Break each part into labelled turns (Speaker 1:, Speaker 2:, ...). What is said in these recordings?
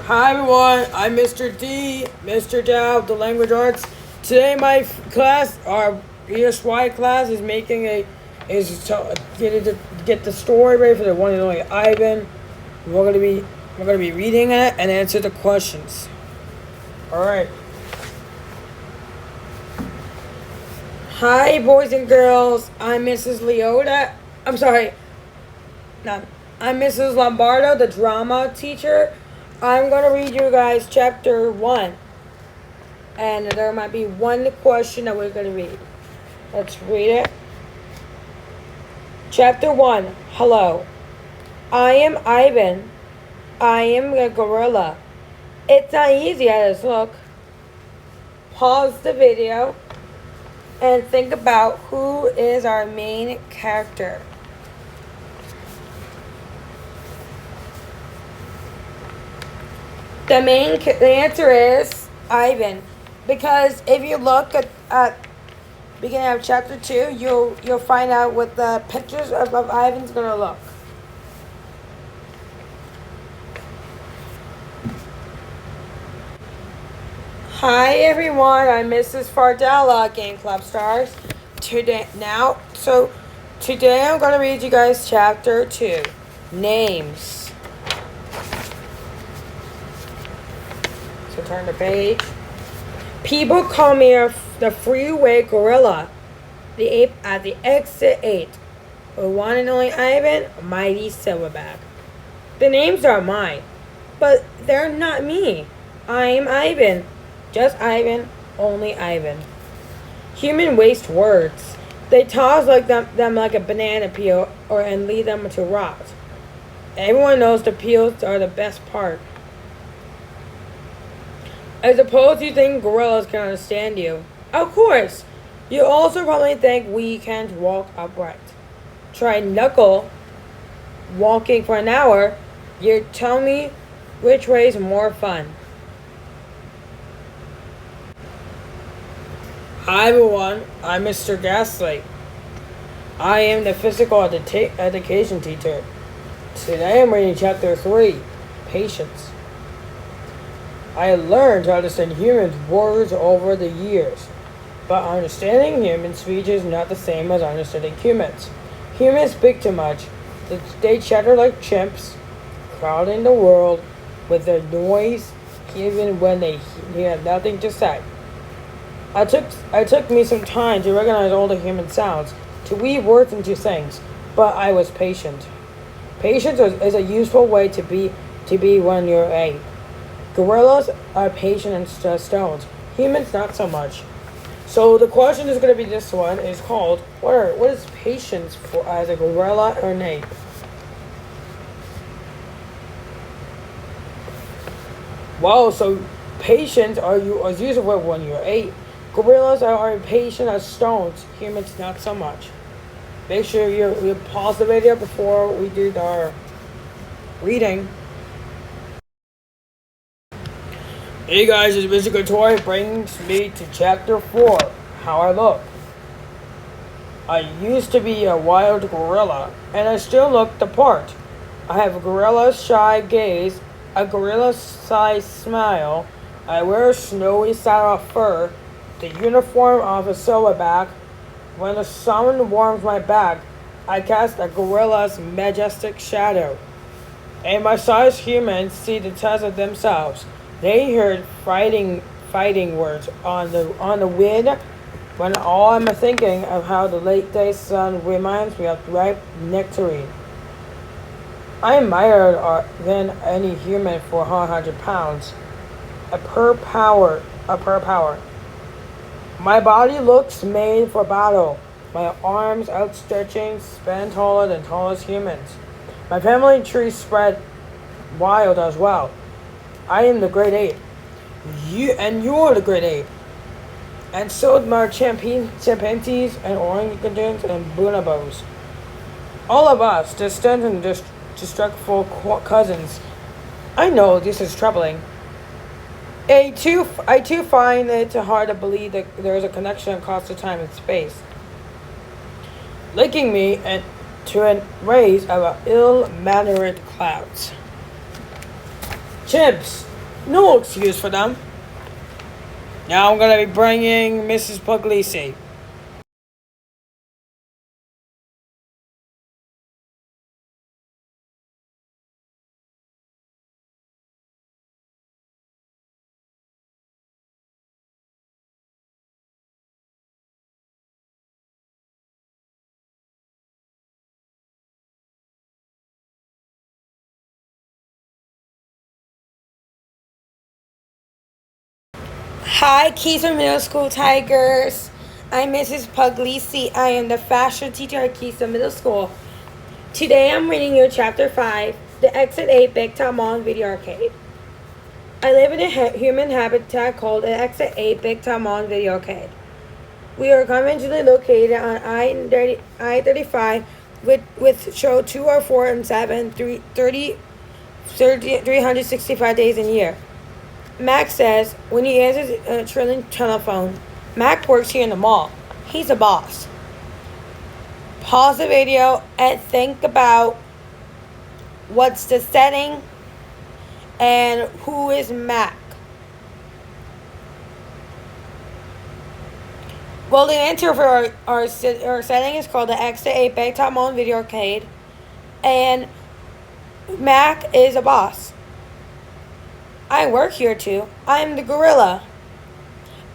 Speaker 1: Hi everyone, I'm Mr. D, Mr. Dow of the Language Arts. Today my class, our ESY class, is making get the story ready for the one and only Ivan. We're gonna be reading it and answer the questions. All right. Hi boys and girls, I'm Mrs. Leota. I'm sorry, not. I'm Mrs. Lombardo, the drama teacher. I'm going to read you guys chapter 1. And there might be one question that we're going to read. Let's read it. Chapter 1. Hello. I am Ivan. I am a gorilla. It's not easy as it looks. Pause the video and think about who is our main character. The answer is Ivan, because if you look at beginning of chapter 2, you'll find out what the pictures of Ivan's gonna look. Hi everyone, I'm Mrs. Fardella, Game Club Stars. Today I'm gonna read you guys chapter 2, names. So turn the page. People call me the freeway gorilla, the ape at the exit 8. The one and only Ivan, Mighty Silverback. The names are mine, but they're not me. I'm Ivan. Just Ivan, only Ivan. Human waste words. They toss them like a banana peel and leave them to rot. Everyone knows the peels are the best part. I suppose you think gorillas can understand you. Of course. You also probably think we can't walk upright. Try knuckle walking for an hour. You tell me which way is more fun. Hi everyone, I'm Mr. Gaslight. I am the physical education teacher. Today I'm reading chapter 3, Patience. I learned to understand humans' words over the years, but understanding human speech is not the same as understanding humans. Humans speak too much. They chatter like chimps, crowding the world with their noise even when they have nothing to say. It took me some time to recognize all the human sounds, to weave words into things, but I was patient. Patience is a useful way to be when you're a gorillas are patient and stones. Humans, not so much. So the question is going to be this one. Is called, what is patience for as a gorilla or an ape? Well, so patience is useful when you're ape. Gorillas are patient as stones. Humans, not so much. Make sure you pause the video before we do our reading. Hey guys, it's Mr. Couture. Brings me to chapter 4, How I Look. I used to be a wild gorilla, and I still look the part. I have a gorilla's shy gaze, a gorilla's size smile. I wear a snowy saddle fur, the uniform of a silverback. When the sun warms my back, I cast a gorilla's majestic shadow. And my sized humans see the test of themselves. They heard fighting words on the wind when all I'm thinking of how the late day sun reminds me of ripe nectarine. I am lighter than any human for 100 pounds. A per power. My body looks made for battle. My arms outstretching span taller than tallest humans. My family tree spread wild as well. I am the great ape. You're the great ape. And so are chimpanzees and orangutans and bonobos. All of us, distant and destructive cousins. I know this is troubling. I too find it hard to believe that there is a connection across the time and space. Linking me and to a rays of ill-mannered clouds. Chimps, No excuse for them. Now I'm gonna be bringing Mrs. Puglisi. Hi, Keystone Middle School Tigers. I'm Mrs. Puglisi. I am the fashion teacher at Keystone Middle School. Today I'm reading you Chapter 5, The Exit 8 Big Top Mall and Video Arcade. I live in a human habitat called the Exit 8 Big Top Mall and Video Arcade. We are conventionally located on I-35 with show 204 and 7, 365 days in a year. Mac says when he answers a trilling telephone, Mac works here in the mall. He's a boss. Pause the video and think about what's the setting and who is Mac. Well, the answer for our setting is called the Exit 8 Big Top Mall and Video Arcade, and Mac is a boss. I work here too. I'm the gorilla.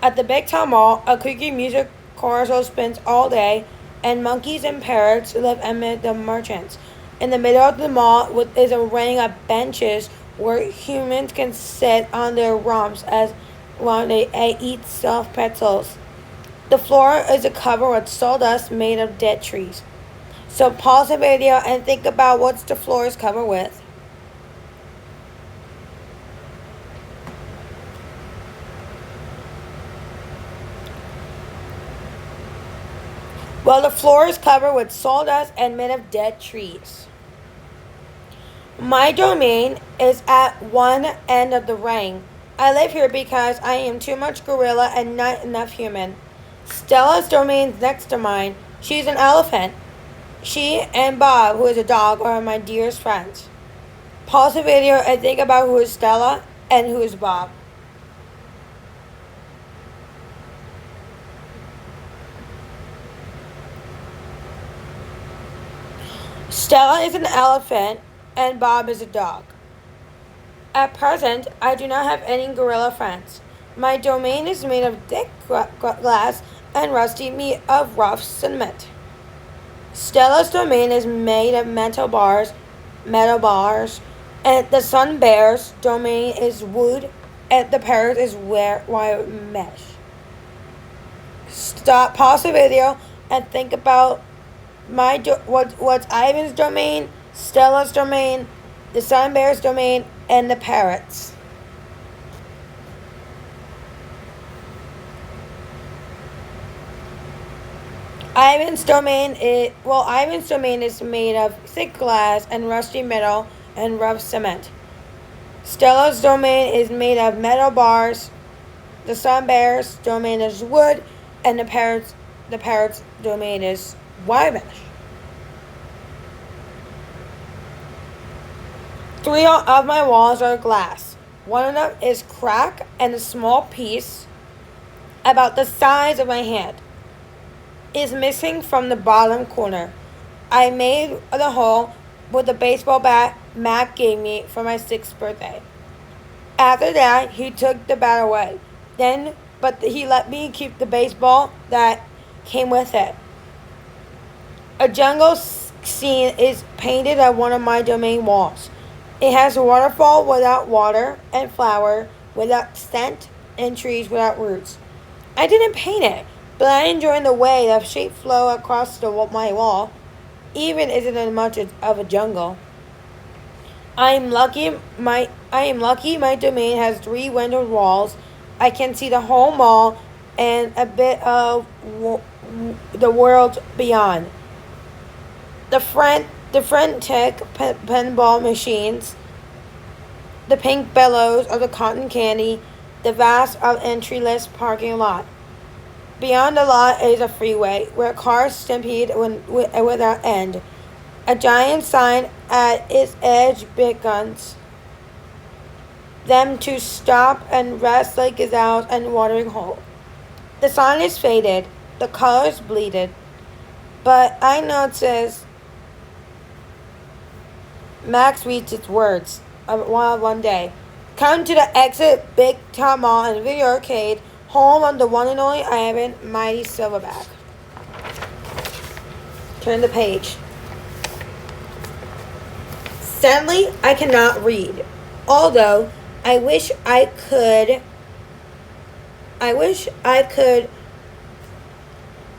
Speaker 1: At the Big Top Mall, a creaky music carousel spins all day, and monkeys and parrots live amid the merchants. In the middle of the mall is a ring of benches where humans can sit on their rumps while they eat soft pretzels. The floor is covered with sawdust made of dead trees. So pause the video and think about what the floor is covered with. Well, the floor is covered with sawdust and made of dead trees. My domain is at one end of the ring. I live here because I am too much gorilla and not enough human. Stella's domain is next to mine. She's an elephant. She and Bob, who is a dog, are my dearest friends. Pause the video and think about who is Stella and who is Bob. Stella is an elephant and Bob is a dog. At present, I do not have any gorilla friends. My domain is made of thick glass and rusty meat of rough cement. Stella's domain is made of metal bars, and the sun bear's domain is wood, and the parrot is wire mesh. Pause the video, and think about what's Ivan's domain, Stella's domain, the sun bear's domain, and the parrots. Ivan's domain is made of thick glass and rusty metal and rough cement. Stella's domain is made of metal bars. The sun bear's domain is wood, and the parrot's domain is wire mesh. 3 of my walls are glass. One of them is cracked, and a small piece, about the size of my hand, is missing from the bottom corner. I made the hole with a baseball bat Mac gave me for my 6th birthday. After that, he took the bat away. But he let me keep the baseball that came with it. A jungle scene is painted on one of my domain walls. It has a waterfall without water and flower without scent and trees without roots. I didn't paint it, but I enjoy the way the shape flow across my wall, even isn't as much of a jungle. I am lucky my domain has 3 windowed walls. I can see the whole mall and a bit of the world beyond. The frantic pinball machines, the pink bellows of the cotton candy, the vast entryless parking lot. Beyond the lot is a freeway where cars stampede without end. A giant sign at its edge beckons. them to stop and rest like gazelles and watering hole. The sun is faded, the colors bleeded, but I noticed Max reads its words one day. Come to the exit Big Top Mall and Video Arcade, home of the one and only Ivan Mighty Silverback. Turn the page. Sadly, I cannot read, although I wish I could.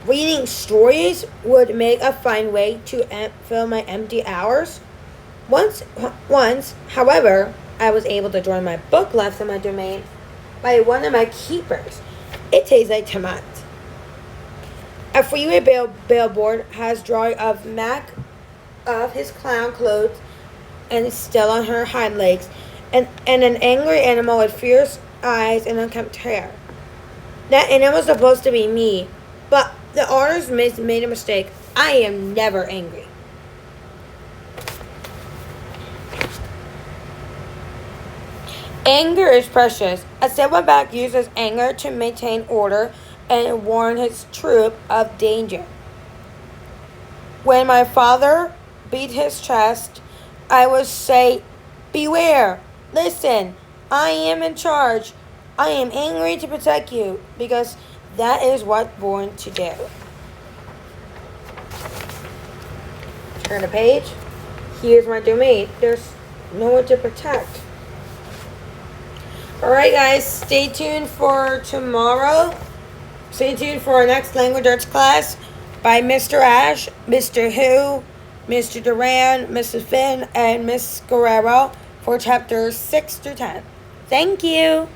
Speaker 1: Reading stories would make a fine way to fill my empty hours. Once, however, I was able to join my book left in my domain by one of my keepers. It tastes like tomato. A freeway billboard has drawing of Mac of his clown clothes and still on her hind legs, and an angry animal with fierce eyes and unkempt hair. That animal was supposed to be me, but the artist made a mistake. I am never angry. Anger is precious. A silverback uses anger to maintain order and warn his troop of danger. When my father beat his chest, I would say, beware, listen, I am in charge. I am angry to protect you, because that is what born to do. Turn the page. Here's my domain. There's no one to protect. Alright guys, stay tuned for tomorrow. Stay tuned for our next language arts class by Mr. Ash, Mr. Who, Mr. Duran, Mrs. Finn, and Miss Guerrero for chapters 6 through 10. Thank you.